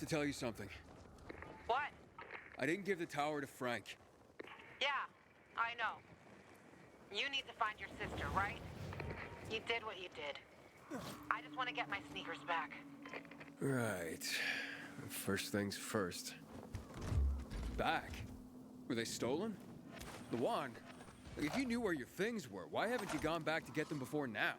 to tell you something. What? I didn't give the tower to Frank. Yeah, I know. You need to find your sister, right? You did what you did. I just want to get my sneakers back. Right. First things first. Back? Were they stolen? The wand? If you knew where your things were, why haven't you gone back to get them before now?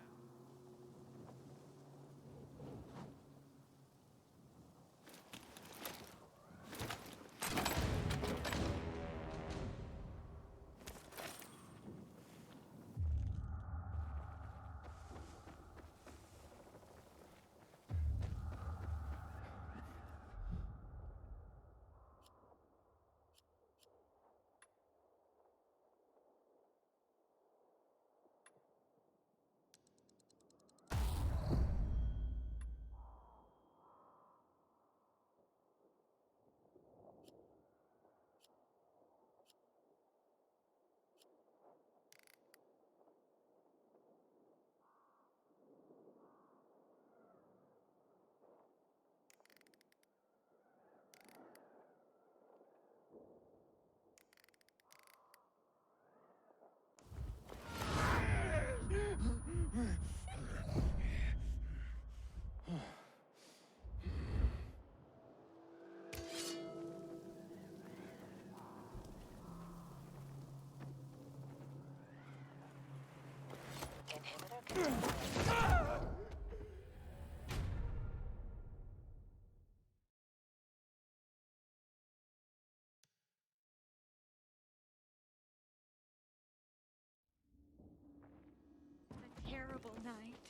A terrible night.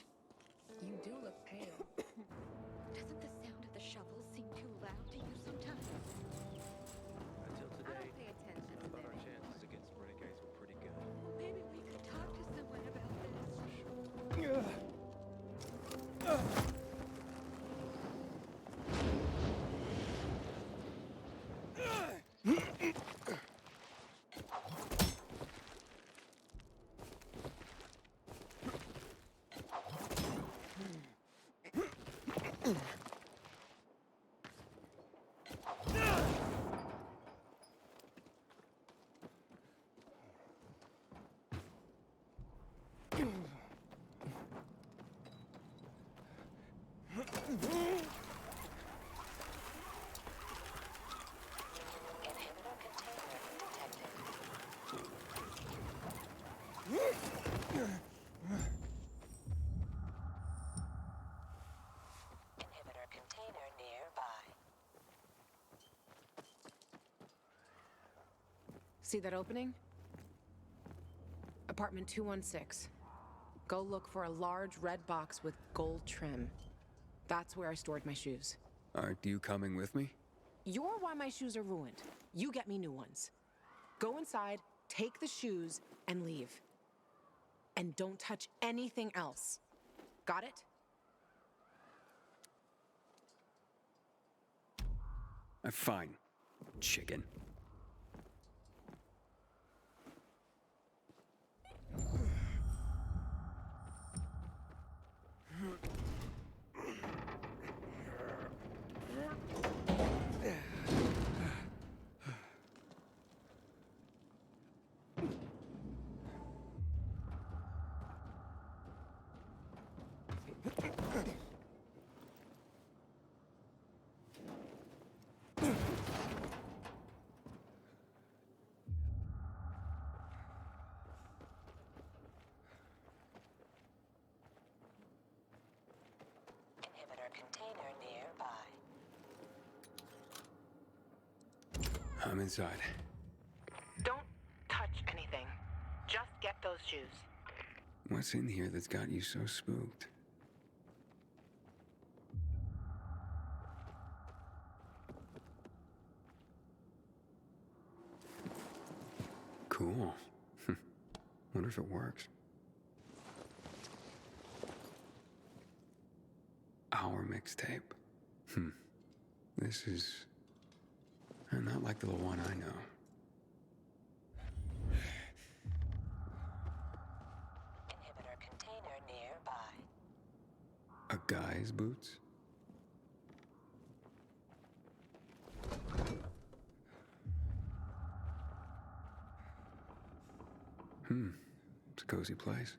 You do look pale. Doesn't the sound of the shovels seem too loud to you sometimes? Until I today, don't pay attention I to thought them our anymore. chances against renegades were pretty good. Well, maybe we could talk to someone about this. Inhibitor container nearby. See that opening? Apartment 216. Go look for a large red box with gold trim. That's where I stored my shoes. Aren't you coming with me? You're why my shoes are ruined. You get me new ones. Go inside, take the shoes, and leave. And don't touch anything else. Got it? Fine, chicken. Inhibitor container nearby. I'm inside. Don't touch anything. Just get those shoes. What's in here that's got you so spooked? Cool. Wonder if it works. Our mixtape. This is not like the one I know. Inhibitor container nearby. A guy's boots? It's a cozy place.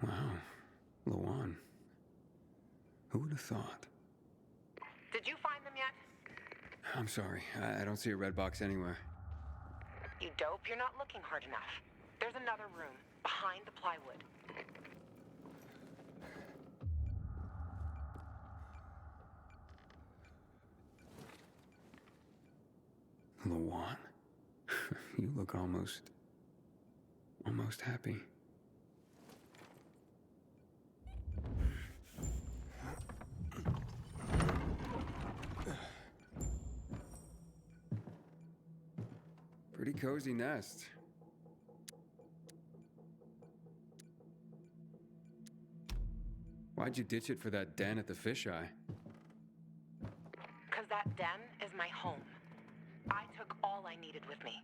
Wow, Lawan. Who would have thought? Did you find them yet? I'm sorry, I don't see a red box anywhere. You dope, you're not looking hard enough. There's another room, behind the plywood. Lawan? You look almost happy. Pretty cozy nest. Why'd you ditch it for that den at the fisheye? Because that den is my home. I took all I needed with me.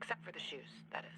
Except for the shoes, that is.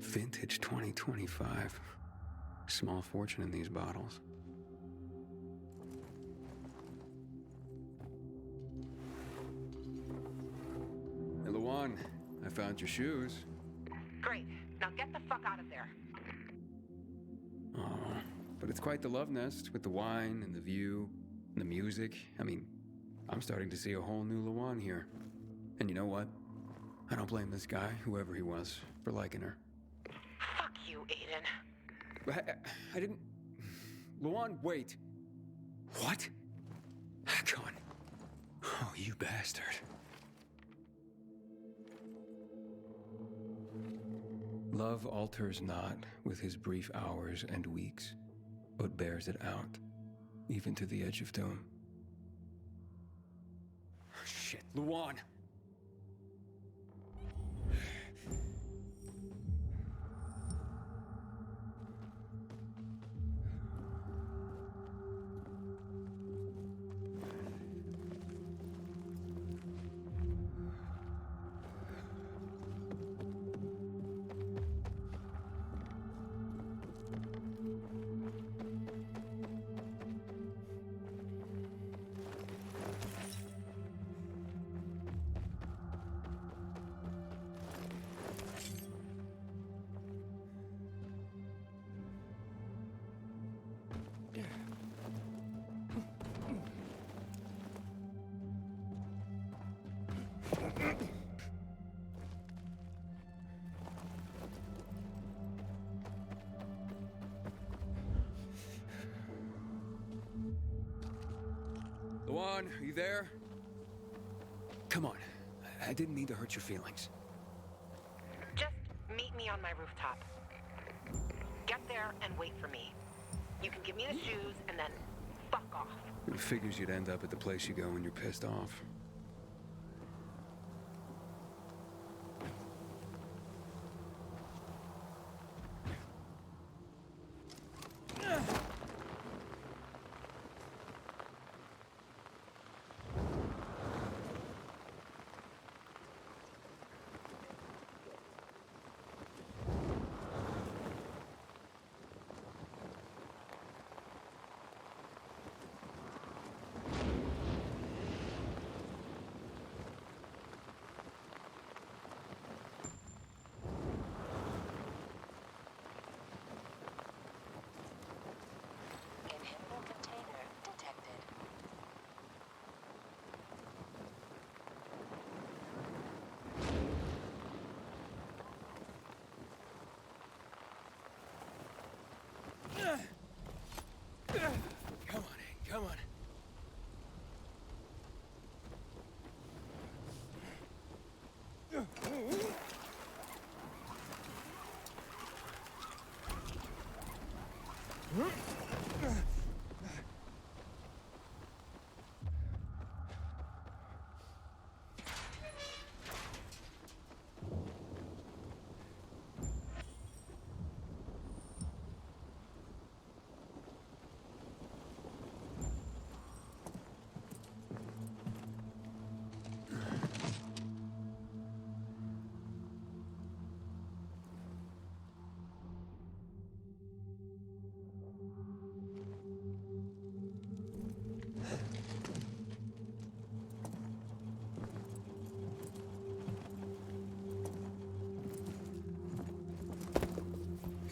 Vintage 2025. Small fortune in these bottles. Hey, Lawan, I found your shoes. Great. Now get the fuck out of there. Oh, but it's quite the love nest with the wine and the view and the music. I mean, I'm starting to see a whole new Lawan here. And you know what? I don't blame this guy, whoever he was, for liking her. Fuck you, Aiden. I didn't... Lawan, wait. What? Hakon. Oh, you bastard. Love alters not with his brief hours and weeks, but bears it out, even to the edge of doom. Shit, Lawan! Lawan, are you there? Come on. I didn't mean to hurt your feelings. Just meet me on my rooftop. Get there and wait for me. You can give me the shoes and then fuck off. It figures you'd end up at the place you go when you're pissed off.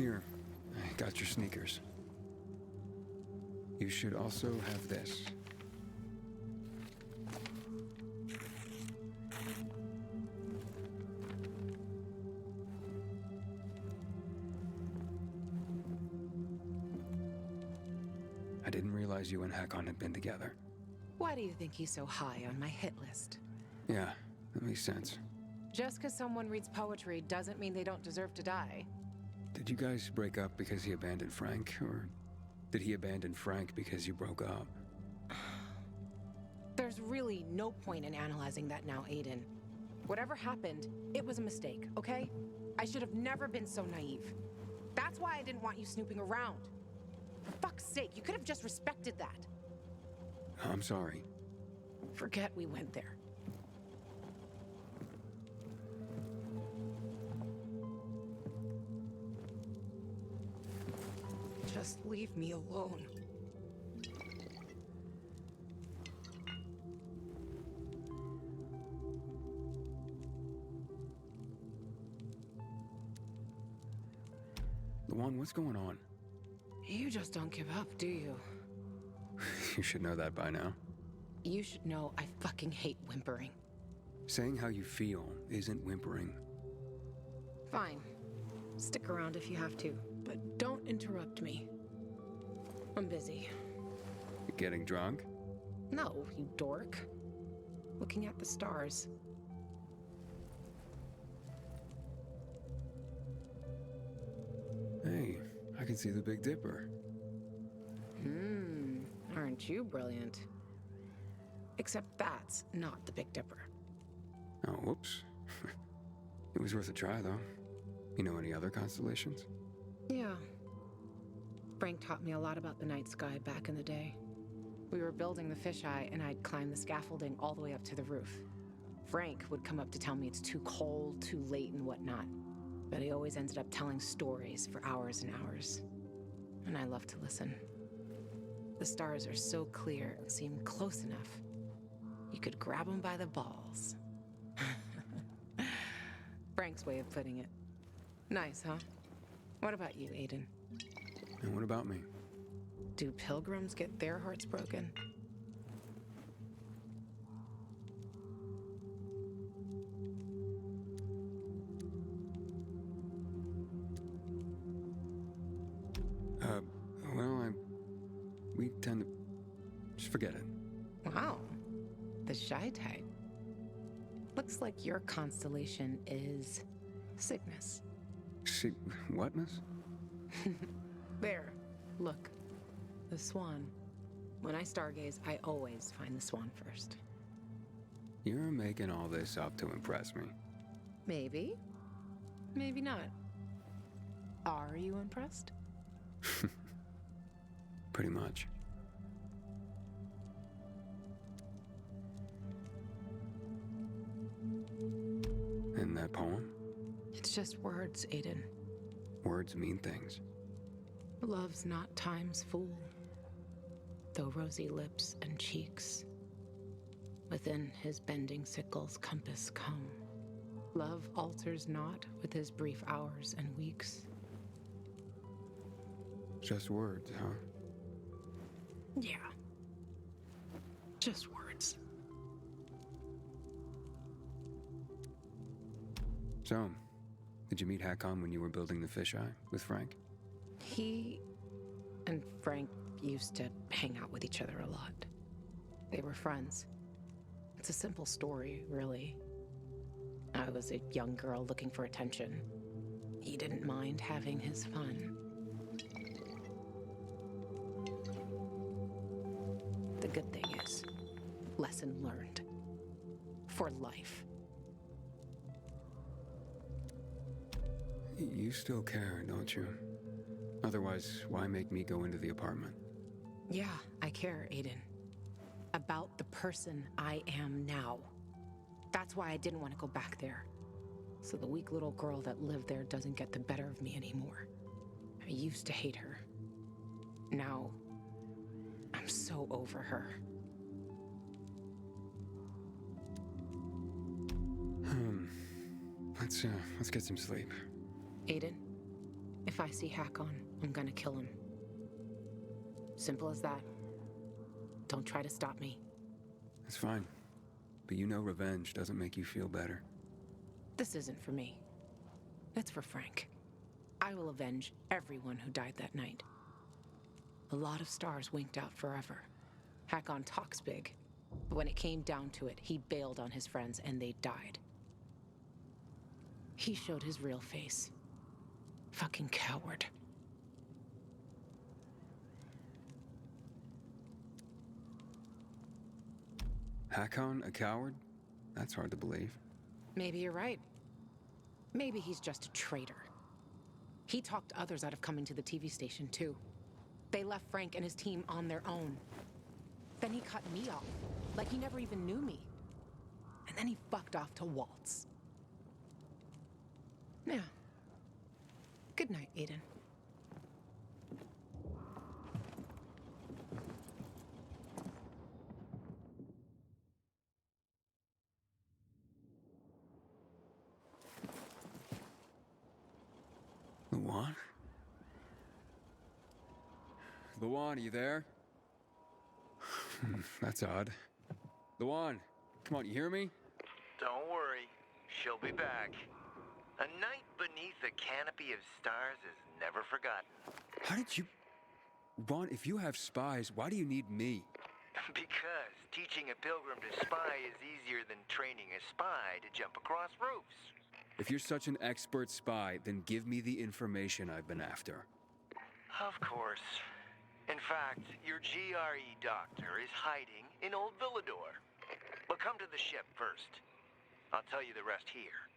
Here, I got your sneakers. You should also have this. I didn't realize you and Hakon had been together. Why do you think he's so high on my hit list? Yeah, that makes sense. Just because someone reads poetry doesn't mean they don't deserve to die. Did you guys break up because he abandoned Frank, or did he abandon Frank because you broke up? There's really no point in analyzing that now, Aiden. Whatever happened, it was a mistake, okay? I should have never been so naive. That's why I didn't want you snooping around. For fuck's sake, you could have just respected that. I'm sorry. Forget we went there. Just leave me alone. Luan, what's going on? You just don't give up, do you? You should know that by now. You should know I fucking hate whimpering. Saying how you feel isn't whimpering. Fine. Stick around if you have to, but don't interrupt me. I'm busy. You getting drunk? No, you dork. Looking at the stars. Hey, I can see the Big Dipper. Aren't you brilliant? Except that's not the Big Dipper. Oh, whoops. It was worth a try, though. You know any other constellations? Yeah. Frank taught me a lot about the night sky back in the day. We were building the fisheye, and I'd climb the scaffolding all the way up to the roof. Frank would come up to tell me it's too cold, too late, and whatnot. But he always ended up telling stories for hours and hours. And I love to listen. The stars are so clear and seem close enough. You could grab them by the balls. Frank's way of putting it. Nice, huh? What about you, Aiden? And what about me? Do pilgrims get their hearts broken? Well, we tend to just forget it. Wow. The shy type. Looks like your constellation is Cygnus. See, whatness? There. Look. The swan. When I stargaze, I always find the swan first. You're making all this up to impress me. Maybe. Maybe not. Are you impressed? Pretty much. And that poem? It's just words, Aiden. Words mean things. Love's not time's fool, though rosy lips and cheeks within his bending sickle's compass come. Love alters not with his brief hours and weeks. Just words, huh? Yeah. Just words. So, did you meet Hakon when you were building the fisheye with Frank? He and Frank used to hang out with each other a lot. They were friends. It's a simple story, really. I was a young girl looking for attention. He didn't mind having his fun. The good thing is, lesson learned. For life. You still care, don't you? Otherwise, why make me go into the apartment? Yeah, I care, Aiden. About the person I am now. That's why I didn't want to go back there. So the weak little girl that lived there doesn't get the better of me anymore. I used to hate her. Now, I'm so over her. Let's get some sleep. Aiden, If I see Hakon, I'm gonna kill him. Simple as that. Don't try to stop me. It's fine. But you know revenge doesn't make you feel better. This isn't for me. It's for Frank. I will avenge everyone who died that night. A lot of stars winked out forever. Hakon talks big, but when it came down to it, he bailed on his friends and they died. He showed his real face. Fucking coward. Hakon, a coward? That's hard to believe. Maybe you're right. Maybe he's just a traitor. He talked others out of coming to the TV station, too. They left Frank and his team on their own. Then he cut me off, like he never even knew me. And then he fucked off to Waltz. Now, good night, Aiden. Luan? Luan, are you there? That's odd. Luan, come on, you hear me? Don't worry, she'll be back. A night beneath a canopy of stars is never forgotten. How did you... Ron, if you have spies, why do you need me? Because teaching a pilgrim to spy is easier than training a spy to jump across roofs. If you're such an expert spy, then give me the information I've been after. Of course. In fact, your GRE doctor is hiding in Old Villador. But come to the ship first. I'll tell you the rest here.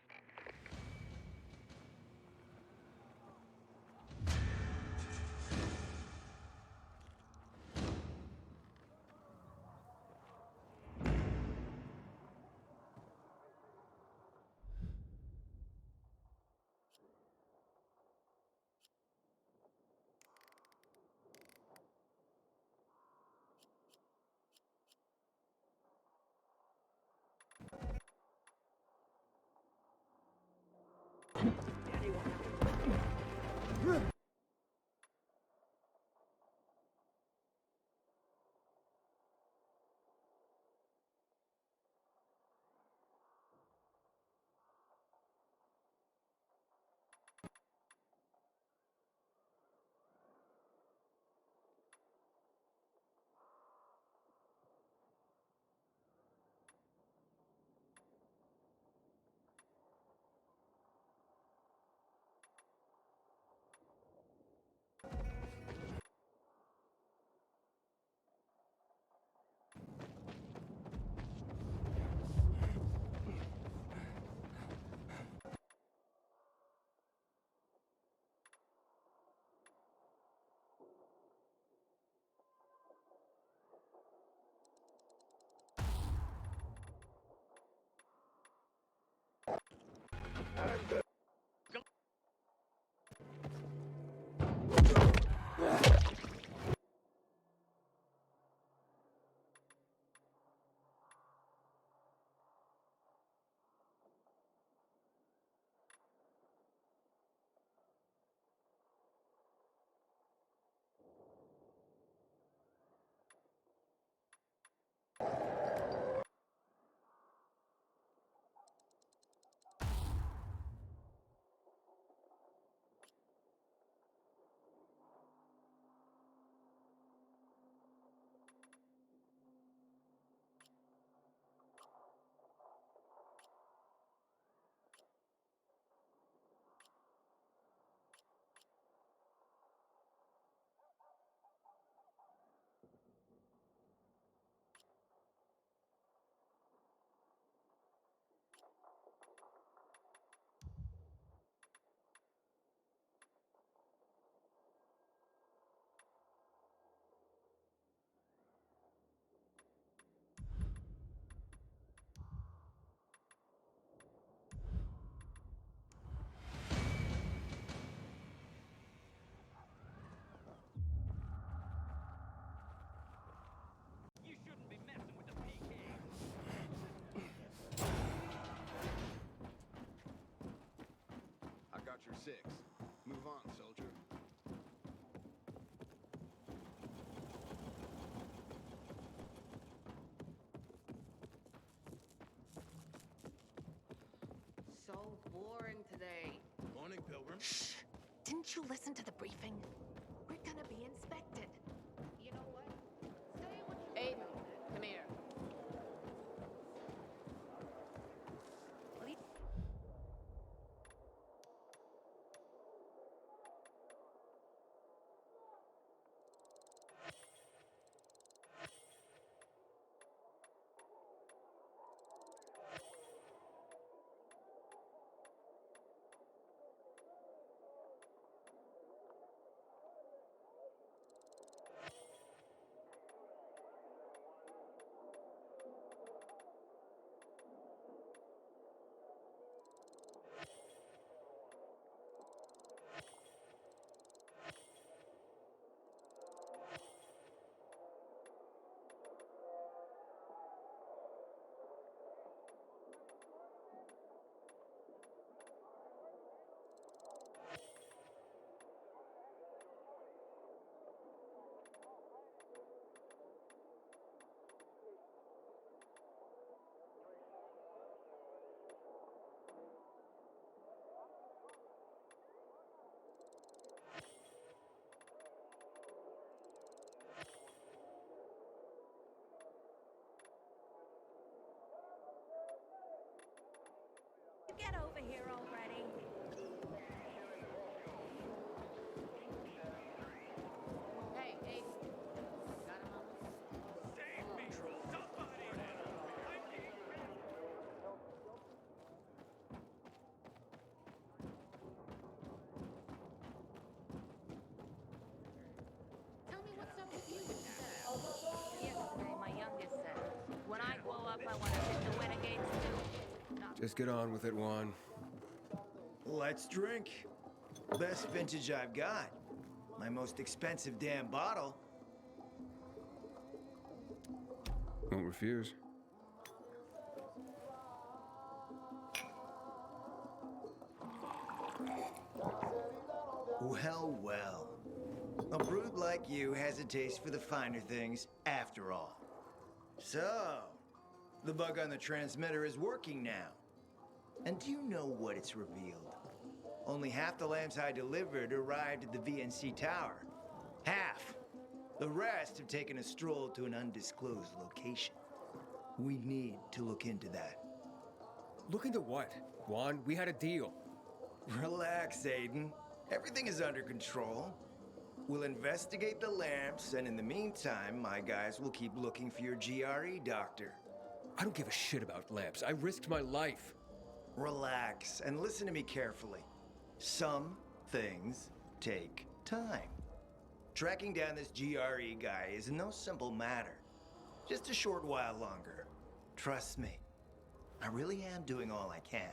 boring today. Morning, Pilgrim. Shh! Didn't you listen to the briefing? We're gonna be inspected. You know what? Say what you Aiden, want about it. come here. Get over here already. Hey, Aiden. Got a moment? Save me! Somebody! I'm being Tell me what's up with you and Dad. Yesterday, my youngest said, when I grow up, I want to hit the renegades too. Not Just get on with it, Juan. Let's drink. Best vintage I've got. My most expensive damn bottle. Won't refuse. Well, well. A brute like you has a taste for the finer things, after all. So, the bug on the transmitter is working now. And do you know what it's revealed? Only half the lamps I delivered arrived at the VNC tower. Half. The rest have taken a stroll to an undisclosed location. We need to look into that. Look into what? Juan, we had a deal. Relax, Aiden. Everything is under control. We'll investigate the lamps, and in the meantime, my guys will keep looking for your GRE doctor. I don't give a shit about lamps. I risked my life. Relax, and listen to me carefully. Some things take time. Tracking down this GRE guy is no simple matter. Just a short while longer. Trust me. I really am doing all I can.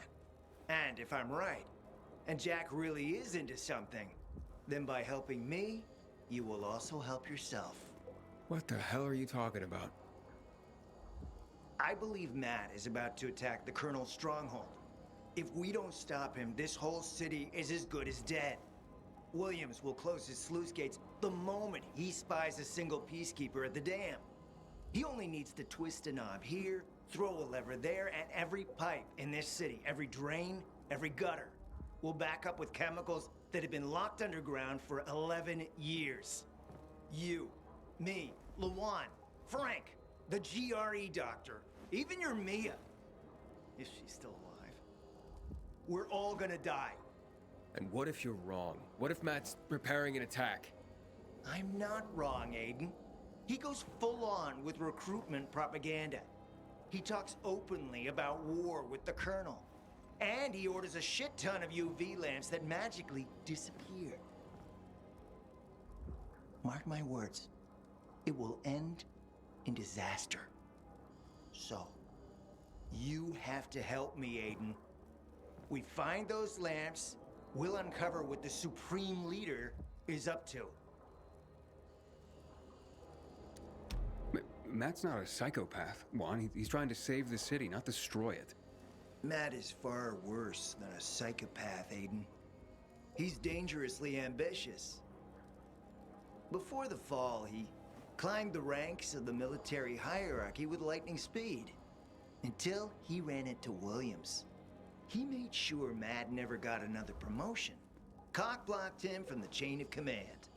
And if I'm right, and Jack really is into something, then by helping me, you will also help yourself. What the hell are you talking about? I believe Matt is about to attack the Colonel's stronghold. If we don't stop him, this whole city is as good as dead. Williams will close his sluice gates the moment he spies a single peacekeeper at the dam. He only needs to twist a knob here, throw a lever there, and every pipe in this city, every drain, every gutter, will back up with chemicals that have been locked underground for 11 years. You, me, Luan, Frank, the GRE doctor, even your Mia, if she's still alive. We're all gonna die. And what if you're wrong? What if Matt's preparing an attack? I'm not wrong, Aiden. He goes full on with recruitment propaganda. He talks openly about war with the Colonel. And he orders a shit ton of UV lamps that magically disappear. Mark my words, it will end in disaster. So, you have to help me, Aiden. We find those lamps, we'll uncover what the Supreme Leader is up to. Matt's not a psychopath, Juan. He's trying to save the city, not destroy it. Matt is far worse than a psychopath, Aiden. He's dangerously ambitious. Before the fall, he climbed the ranks of the military hierarchy with lightning speed, until he ran into Williams. He made sure Matt never got another promotion. Cock-blocked him from the chain of command.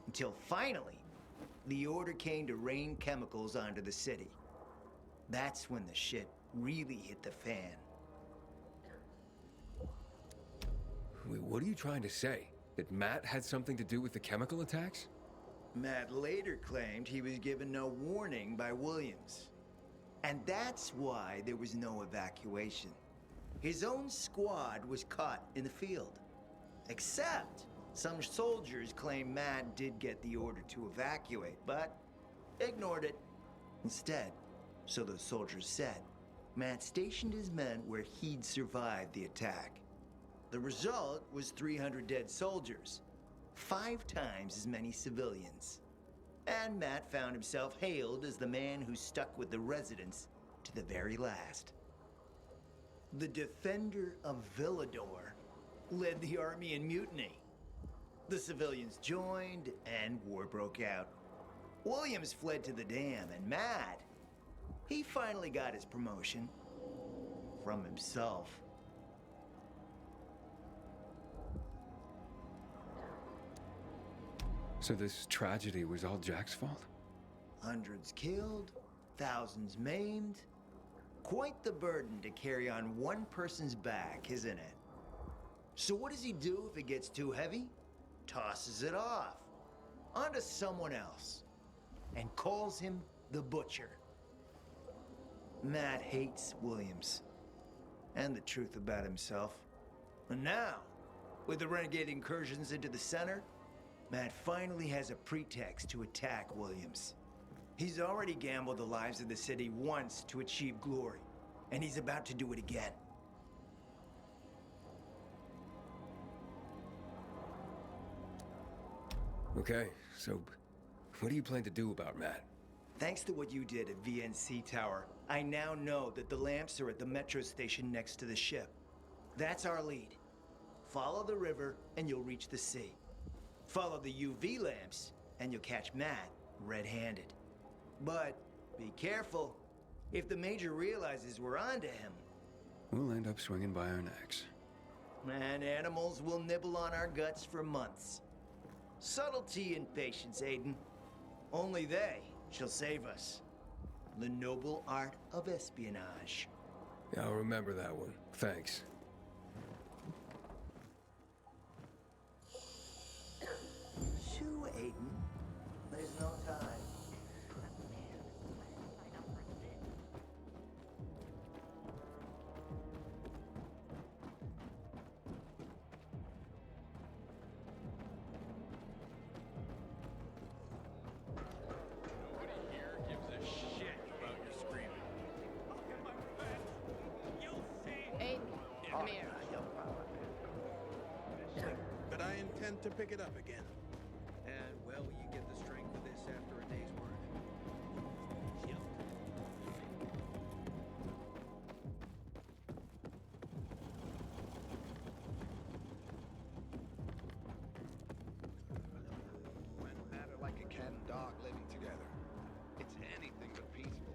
Until finally, the order came to rain chemicals onto the city. That's when the shit really hit the fan. Wait, what are you trying to say? That Matt had something to do with the chemical attacks? Matt later claimed he was given no warning by Williams. And that's why there was no evacuation. His own squad was caught in the field. Except, some soldiers claim Matt did get the order to evacuate, but ignored it. Instead, so the soldiers said, Matt stationed his men where he'd survived the attack. The result was 300 dead soldiers, 5 times as many civilians. And Matt found himself hailed as the man who stuck with the residents to the very last. The defender of Villador led the army in mutiny. The civilians joined, and war broke out. Williams fled to the dam, and Matt, he finally got his promotion from himself. So this tragedy was all Jack's fault? Hundreds killed, thousands maimed. Quite the burden to carry on one person's back, isn't it? So what does he do if it gets too heavy? Tosses it off onto someone else and calls him the Butcher. Matt hates Williams and the truth about himself. And now, with the renegade incursions into the center, Matt finally has a pretext to attack Williams. He's already gambled the lives of the city once to achieve glory, and he's about to do it again. Okay, so what do you plan to do about Matt? Thanks to what you did at VNC Tower, I now know that the lamps are at the metro station next to the ship. That's our lead. Follow the river and you'll reach the sea. Follow the UV lamps and you'll catch Matt red-handed. But be careful. If the Major realizes we're onto him, We'll end up swinging by our necks. and animals will nibble on our guts for months. Subtlety and patience, Aiden. Only they shall save us. The noble art of espionage. Yeah, I'll remember that one. Thanks. Shoo, Aiden. There's no time. Nobody here gives a shit about your screaming. You'll see. Aiden, come here. But I intend to pick it up again. And, well, you get the strength of this after a day's work. Yep. When men are like a cat and dog living together, it's anything but peaceful.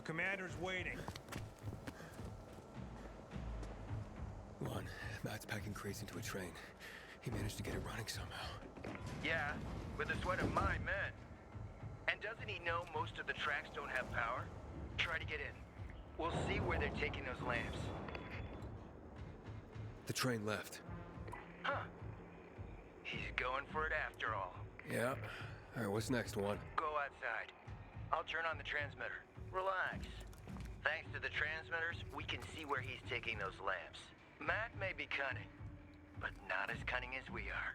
commander's waiting. One, Matt's packing crates into a train. He managed to get it running somehow. Yeah, with the sweat of my men. And doesn't he know most of the tracks don't have power? Try to get in. We'll see where they're taking those lamps. The train left. Huh. He's going for it after all. Yeah. Alright, what's next, One? Go outside. I'll turn on the transmitter. Relax. Thanks to the transmitters, we can see where he's taking those lamps. Matt may be cunning, but not as cunning as we are.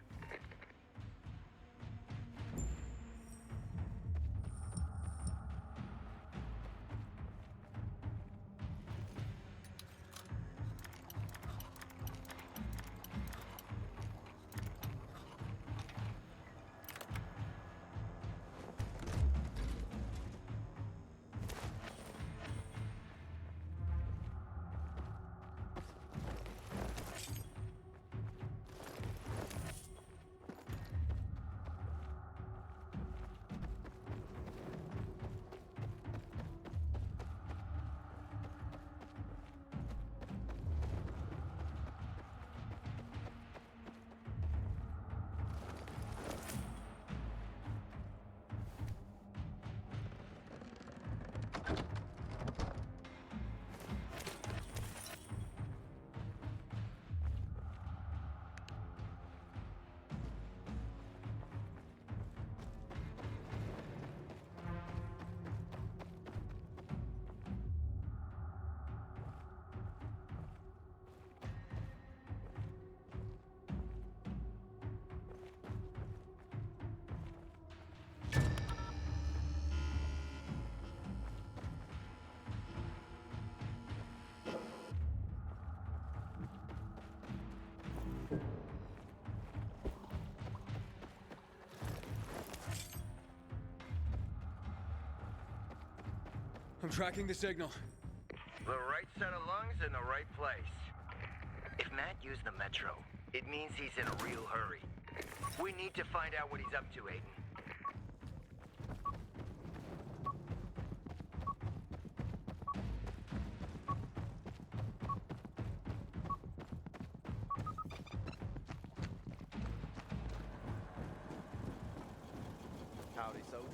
I'm tracking the signal. The right set of lungs in the right place. If Matt used the Metro, it means he's in a real hurry. We need to find out what he's up to, Aiden. Howdy, soldier.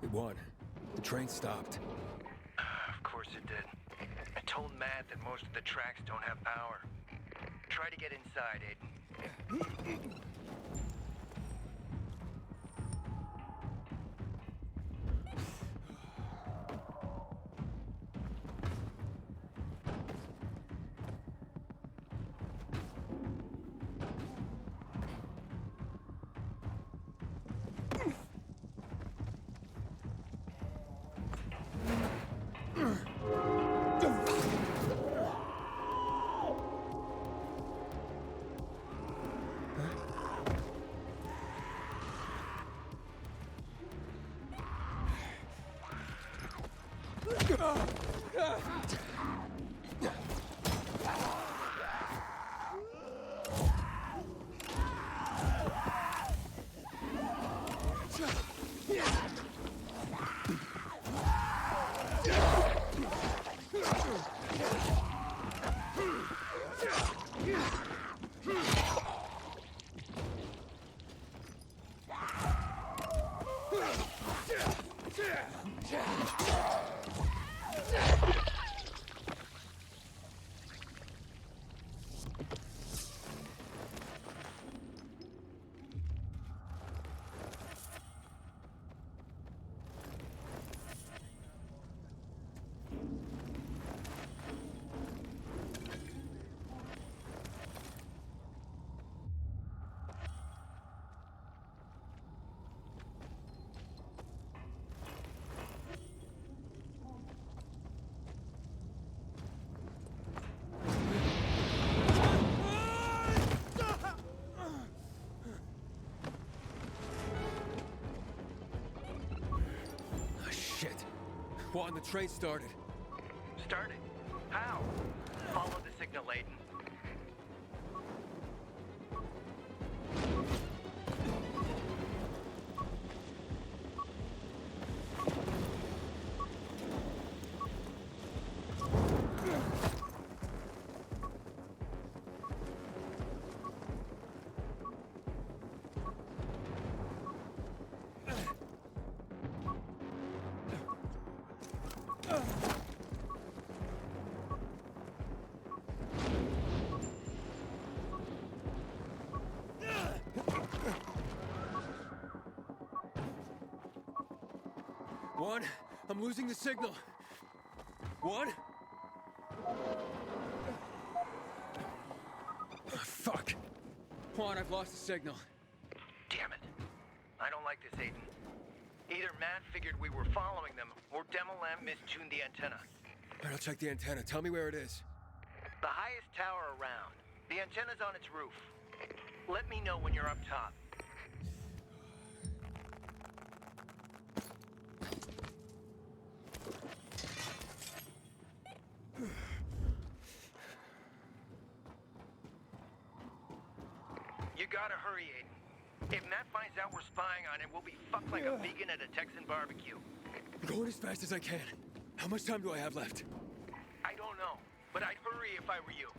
It won. The train stopped. Of course it did. I told Matt that most of the tracks don't have power. Try to get inside, Aiden. Oh, shit. Juan, the train started. Started? How? Follow the signal, Aiden. Juan, I'm losing the signal. Juan? Fuck. Juan, I've lost the signal. Damn it. I don't like this, Aiden. Either Matt figured we were following them, or Demolam mistuned the antenna. All right, I'll check the antenna. Tell me where it is. The highest tower around. The antenna's on its roof. Let me know when you're up top. You gotta hurry, Aiden. If Matt finds out we're spying on him, we'll be fucked like a vegan at a Texan barbecue. I'm going as fast as I can. How much time do I have left? I don't know, but I'd hurry if I were you.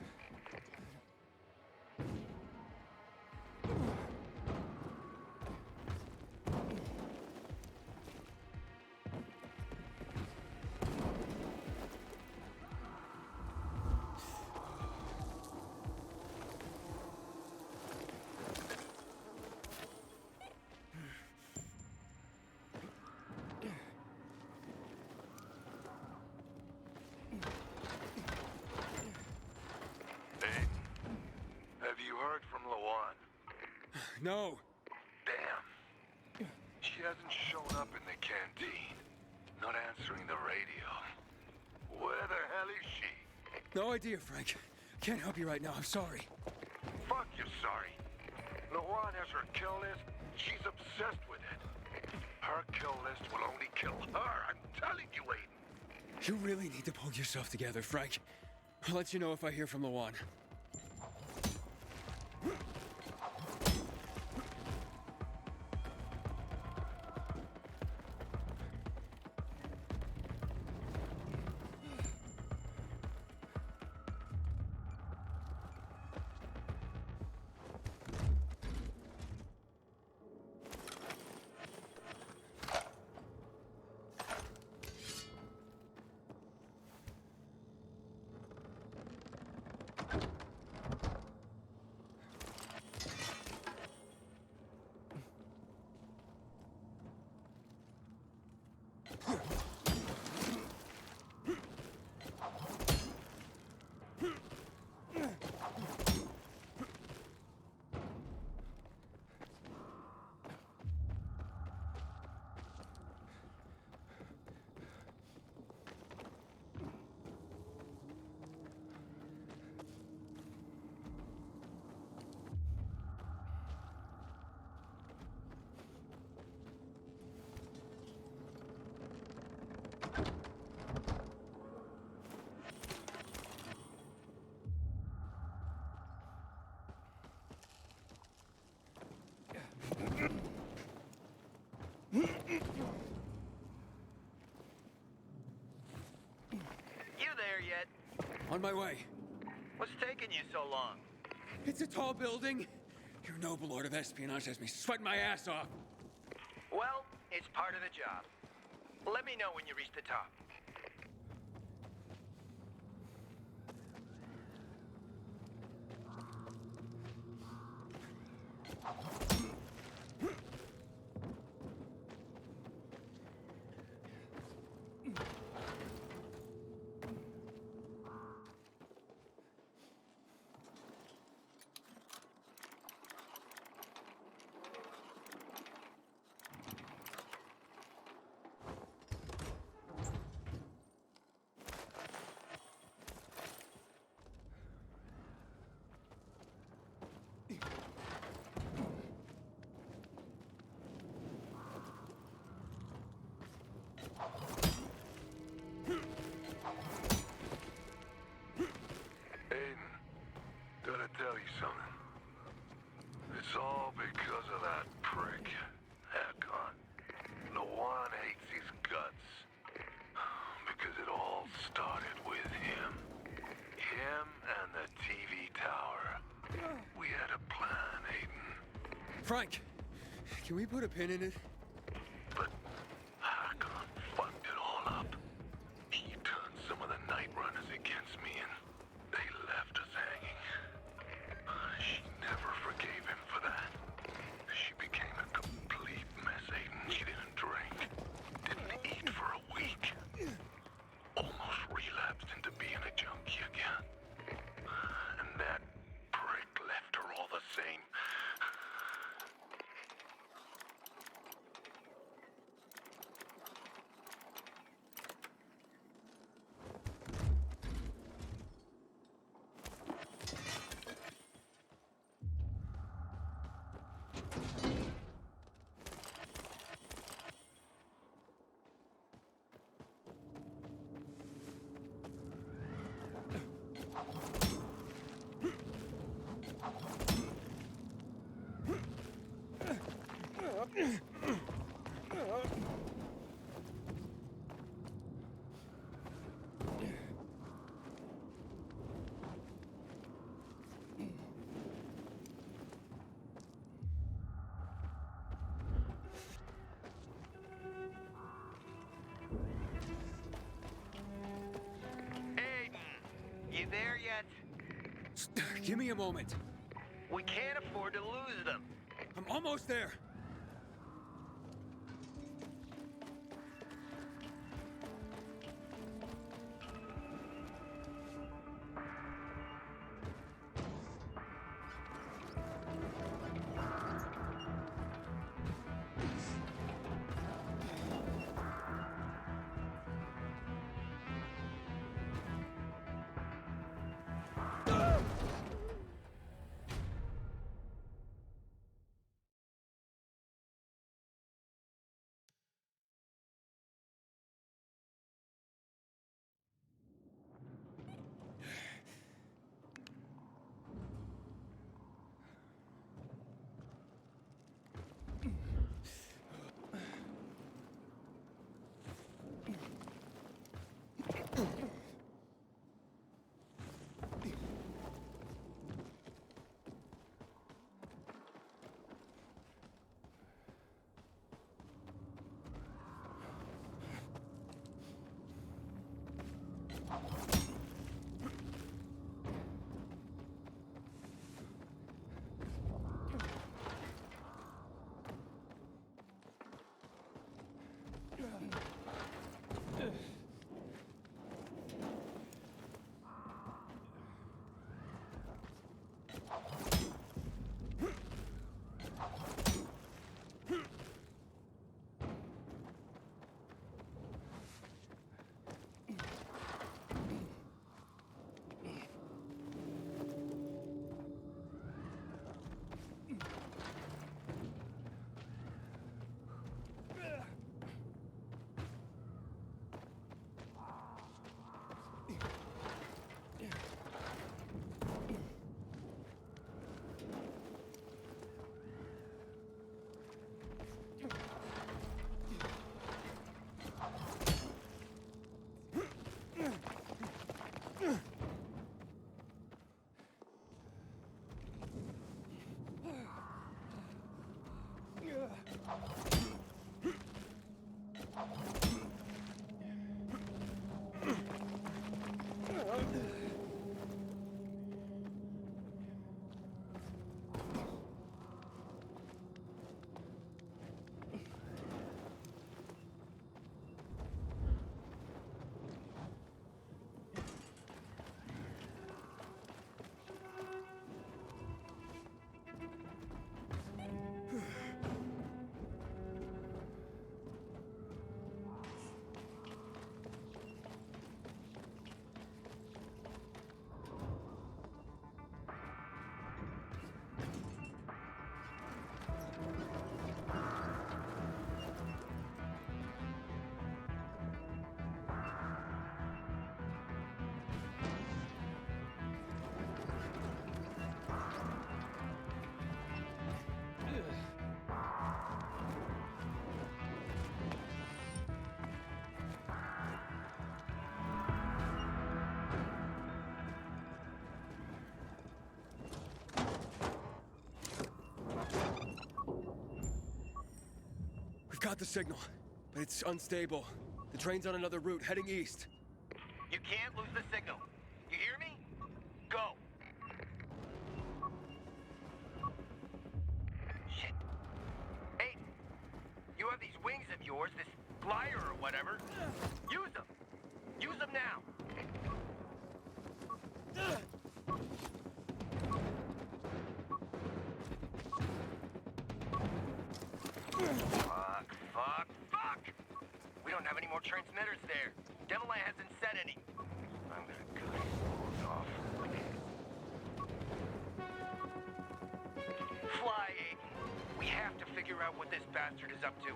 No. Damn. She hasn't shown up in the canteen. Not answering the radio. Where the hell is she? No idea, Frank. Can't help you right now. I'm sorry. Fuck you, sorry. Lawan has her kill list. She's obsessed with it. Her kill list will only kill her. I'm telling you, Aiden. You really need to pull yourself together, Frank. I'll let you know if I hear from Lawan. You there yet? On my way. What's taking you so long? It's a tall building. Your noble lord of espionage has me sweating my ass off. Well, it's part of the job. Let me know when you reach the top. Gotta tell you something. It's all because of that prick, Hakon. Lawan hates his guts. Because it all started with him. Him and the TV tower. We had a plan, Aiden. Frank, can we put a pin in it? But Hakon fucked it all up. He turned some of the night runners against me and they left us hanging. She never forgave him for that. She became a complete mess, Aiden. She didn't drink. Didn't eat for a week. Almost relapsed into being a junkie again. And that prick left her all the same. You there yet? Give me a moment. We can't afford to lose them. I'm almost there. Got the signal, but it's unstable. The train's on another route, heading east. You can't lose the signal. You hear me? Go. Shit. Hey, you have these wings of yours, this glider or whatever. Use them. Use them now. Fuck. We don't have any more transmitters there. Devil Eye hasn't said any. I'm gonna cut his balls off. Fly, Aiden. We have to figure out what this bastard is up to.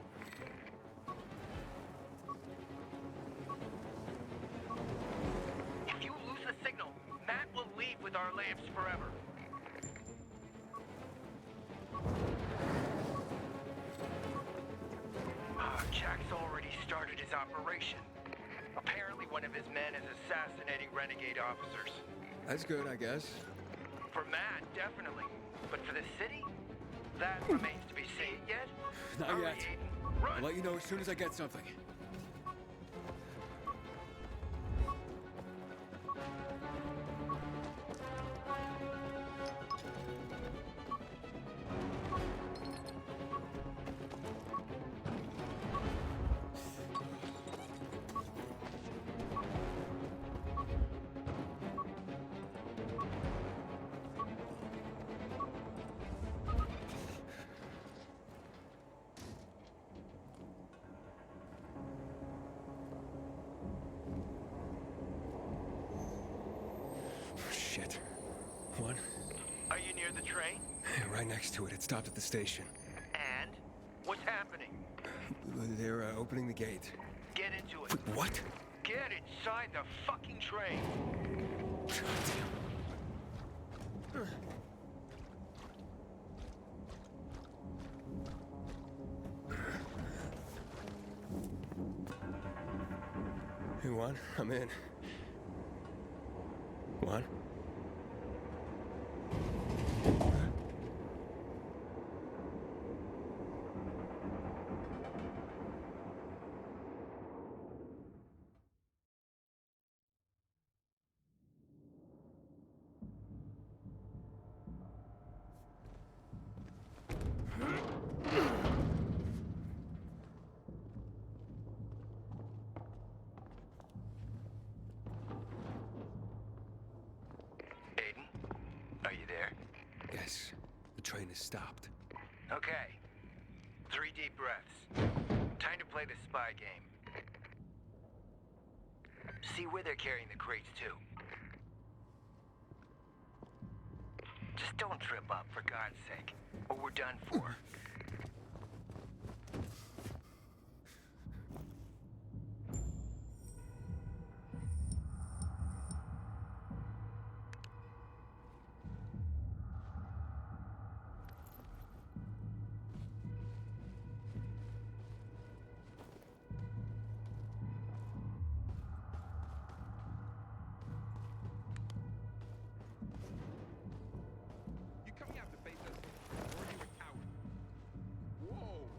If you lose the signal, Matt will leave with our lamps forever. Jack's already started his operation. Apparently one of his men is assassinating renegade officers. That's good, I guess. For Matt, definitely. But for the city? That remains to be seen. Yet? Not Hurry, yet. Aiden. Run! I'll let you know as soon as I get something. Shit. One? Are you near the train? Right next to it. It stopped at the station. And? What's happening? They're opening the gate. Get into it. Wait, what? Get inside the fucking train. Hey, Juan, I'm in. Juan? Aiden, are you there? Yes. The train has stopped. Okay. 3 deep breaths. Time to play the spy game. See where they're carrying the crates to. Just don't trip up, for God's sake, or we're done for. You coming out to face us? Or are you a coward? Whoa!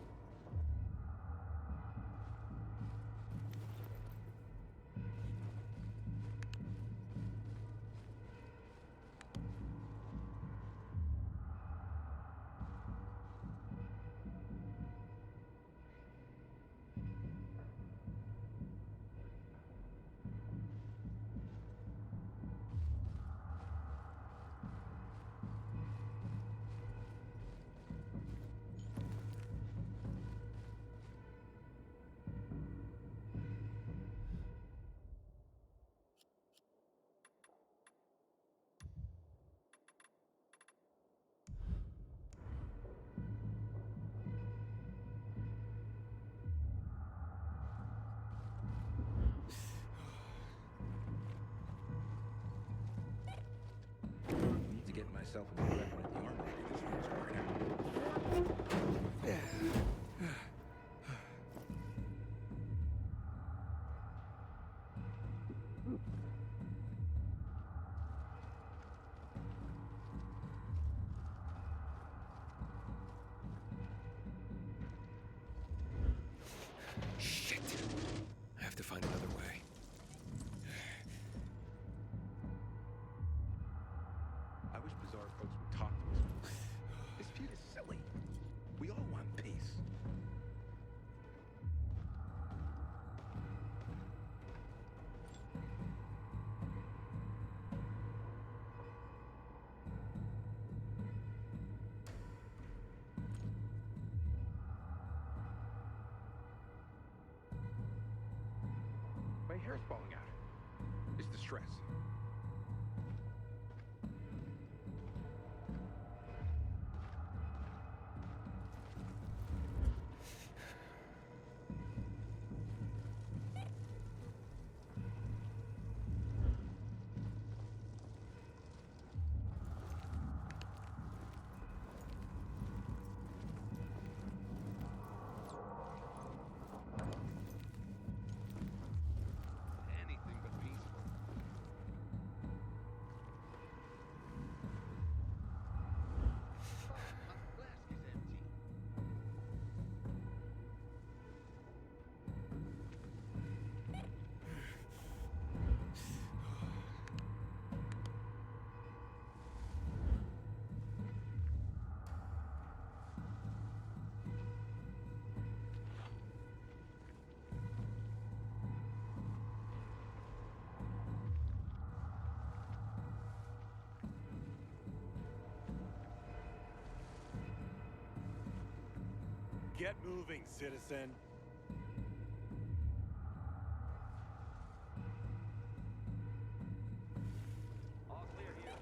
Need to get myself a good weapon at the armory. hair's falling out. It's the stress. Anything but peaceful. My flask is empty. Get moving, citizen. All clear here.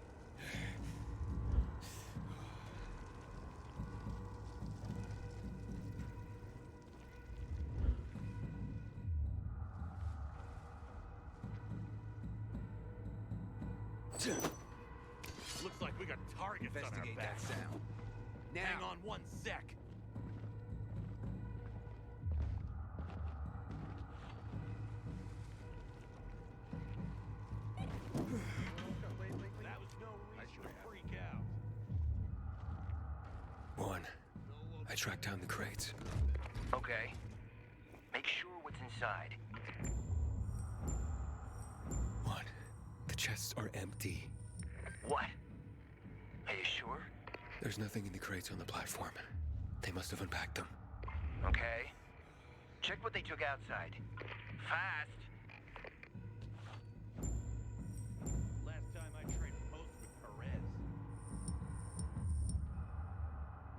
Looks like we got targets on our Investigate back. that sound. Hang Now. on one sec. That was no reason to freak out. One. I tracked down the crates. Okay. Make sure what's inside. One. The chests are empty. What? Are you sure? There's nothing in the crates on the platform. They must have unpacked them. Okay. Check what they took outside. Fast! Last time I traded posts with Perez.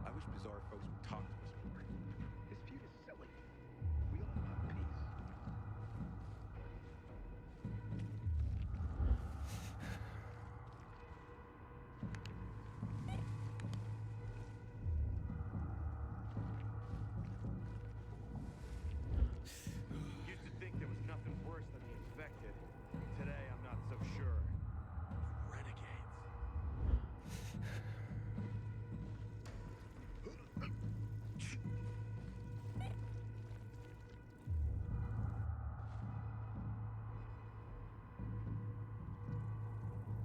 I wish Bizarre folks would talk to us more. This feud is silly. We all want peace. Used to think there was nothing worse than the infected. Today, I'm not so sure. Renegades.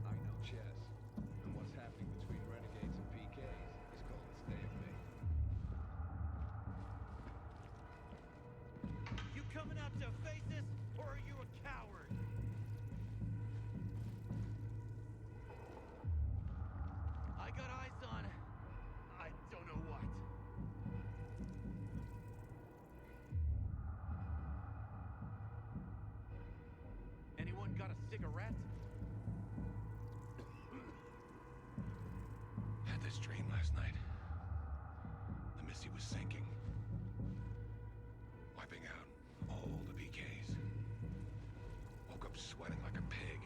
I know chess, and what's happening between renegades and PKs is called a stalemate. You coming out to face us, or are you a coward? I got eyes on. I don't know what. Anyone got a cigarette? Had this dream last night. The Missy was sinking. Wiping out all the PKs. Woke up sweating like a pig.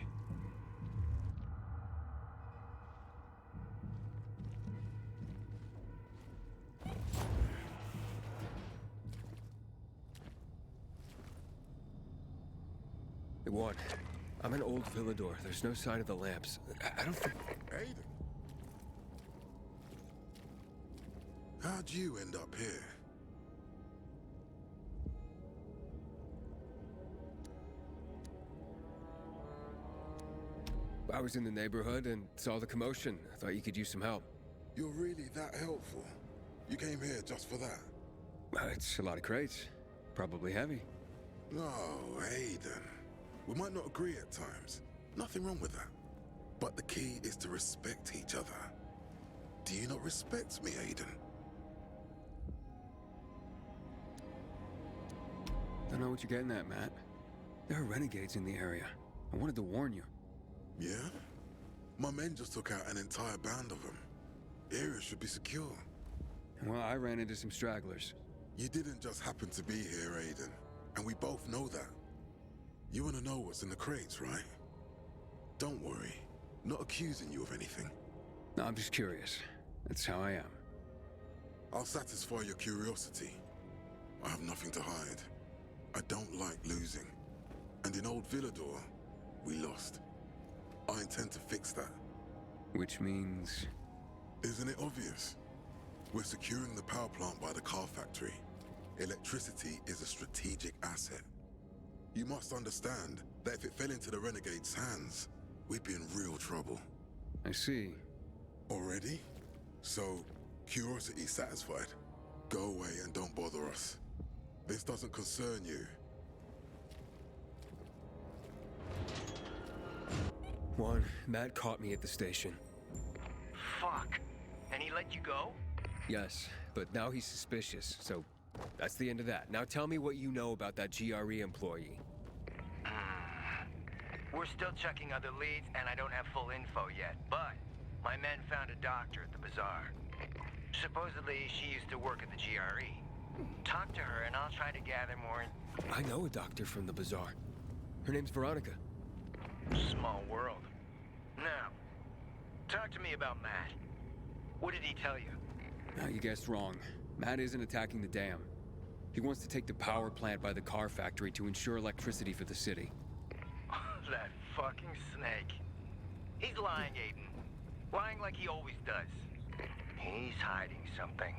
One. I'm in Old Villador. There's no sign of the lamps. I don't think... Aiden! How'd you end up here? I was in the neighborhood and saw the commotion. I thought you could use some help. You're really that helpful? You came here just for that? It's a lot of crates. Probably heavy. No, Aiden. We might not agree at times. Nothing wrong with that. But the key is to respect each other. Do you not respect me, Aiden? Don't know what you're getting at, Matt. There are renegades in the area. I wanted to warn you. Yeah? My men just took out an entire band of them. The area should be secure. Well, I ran into some stragglers. You didn't just happen to be here, Aiden. And we both know that. You want to know what's in the crates, right? Don't worry. Not accusing you of anything. No, I'm just curious. That's how I am. I'll satisfy your curiosity. I have nothing to hide. I don't like losing. And in old Villador, we lost. I intend to fix that. Which means... Isn't it obvious? We're securing the power plant by the car factory. Electricity is a strategic asset. You must understand that if it fell into the Renegade's hands, we'd be in real trouble. I see. Already? So, curiosity satisfied. Go away and don't bother us. This doesn't concern you. Juan, Matt caught me at the station. Fuck. And he let you go? Yes, but now he's suspicious, so that's the end of that. Now tell me what you know about that GRE employee. We're still checking other leads, and I don't have full info yet, but my men found a doctor at the bazaar. Supposedly, she used to work at the GRE. Talk to her, and I'll try to gather more. I know a doctor from the bazaar. Her name's Veronica. Small world. Now, talk to me about Matt. What did he tell you? You guessed wrong. Matt isn't attacking the dam. He wants to take the power plant by the car factory to ensure electricity for the city. That fucking snake. He's lying, Aiden. Lying like he always does. He's hiding something.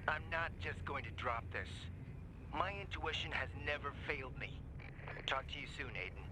I'm not just going to drop this. My intuition has never failed me. Talk to you soon, Aiden.